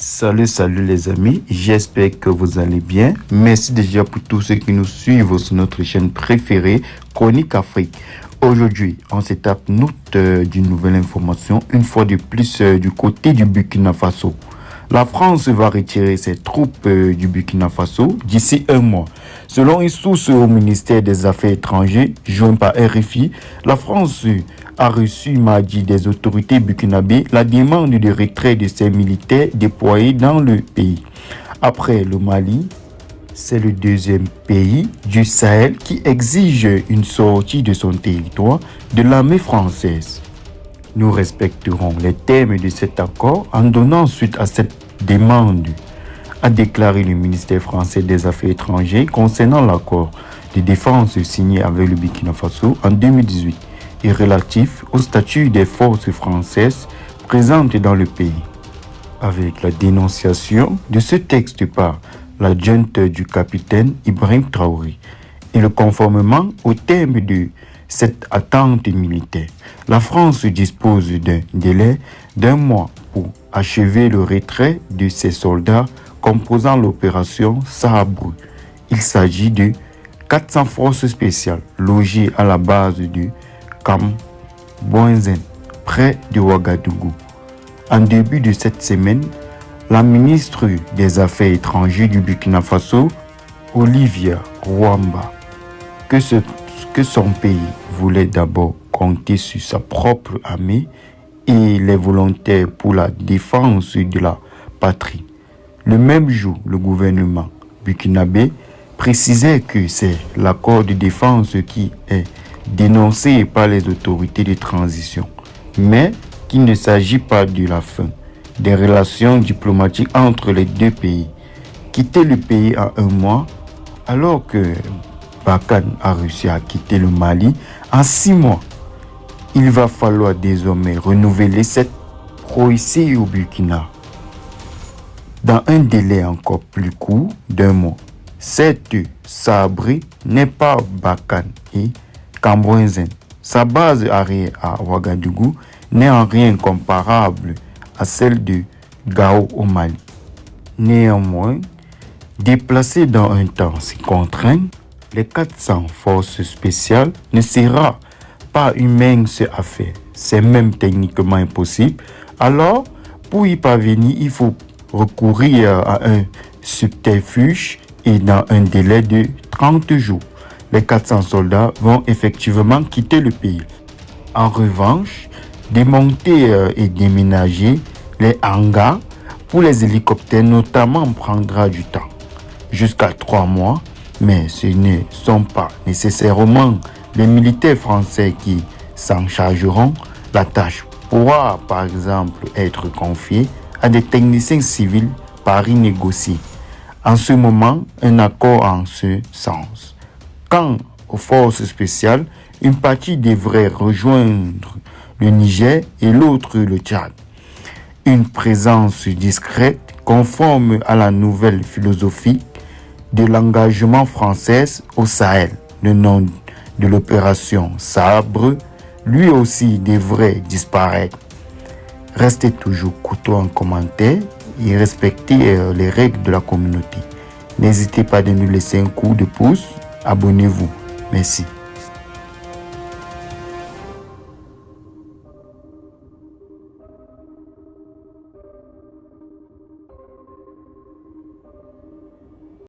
Salut les amis, j'espère que vous allez bien. Merci déjà pour tous ceux qui nous suivent sur notre chaîne préférée, Chronique Afrique. Aujourd'hui, on s'étape note d'une nouvelle information, une fois de plus du côté du Burkina Faso. La France va retirer ses troupes du Burkina Faso d'ici un mois. Selon une source au ministère des Affaires étrangères, joint par RFI, la France a reçu mardi des autorités burkinabées la demande de retrait de ses militaires déployés dans le pays. Après le Mali, c'est le deuxième pays du Sahel qui exige une sortie de son territoire de l'armée française. Nous respecterons les termes de cet accord en donnant suite à cette demande, a déclaré le ministère français des Affaires étrangères concernant l'accord de défense signé avec le Burkina Faso en 2018 et relatif au statut des forces françaises présentes dans le pays. Avec la dénonciation de ce texte par la junte du capitaine Ibrahim Traoré et le conformément au terme de cette attente militaire, la France dispose d'un délai d'un mois pour achever le retrait de ses soldats composant l'opération Sabre. Il s'agit de 400 forces spéciales logées à la base du Camp Boinzen, près de Ouagadougou. En début de cette semaine, la ministre des Affaires étrangères du Burkina Faso, Olivia Rwamba, que son pays voulait d'abord compter sur sa propre armée et les volontaires pour la défense de la patrie. Le même jour, le gouvernement burkinabé précisait que c'est l'accord de défense qui est dénoncé par les autorités de transition, mais qu'il ne s'agit pas de la fin des relations diplomatiques entre les deux pays. Quitter le pays en un mois, alors que Barkhane a réussi à quitter le Mali en 6 mois. Il va falloir désormais renouveler cette prouesse au Burkina dans un délai encore plus court d'un mois. Cette Sabre n'est pas Barkhane et Cambouenzen. Sa base arrière à Ouagadougou n'est en rien comparable à celle de Gao au Mali. Néanmoins, déplacées dans un temps si contraint, les 400 forces spéciales ne sera pas une mince affaire. C'est même techniquement impossible. Alors, pour y parvenir, il faut recourir à un subterfuge et dans un délai de 30 jours. Les 400 soldats vont effectivement quitter le pays. En revanche, démonter et déménager les hangars pour les hélicoptères notamment prendra du temps, jusqu'à 3 mois, mais ce ne sont pas nécessairement les militaires français qui s'en chargeront. La tâche pourra par exemple être confiée à des techniciens civils par y négocier. En ce moment, un accord en ce sens. Quant aux forces spéciales, une partie devrait rejoindre le Niger et l'autre le Tchad. Une présence discrète conforme à la nouvelle philosophie de l'engagement français au Sahel. Le nom de l'opération Sabre, lui aussi, devrait disparaître. Restez toujours courtois en commentaire et respectez les règles de la communauté. N'hésitez pas à nous laisser un coup de pouce. Abonnez-vous. Merci.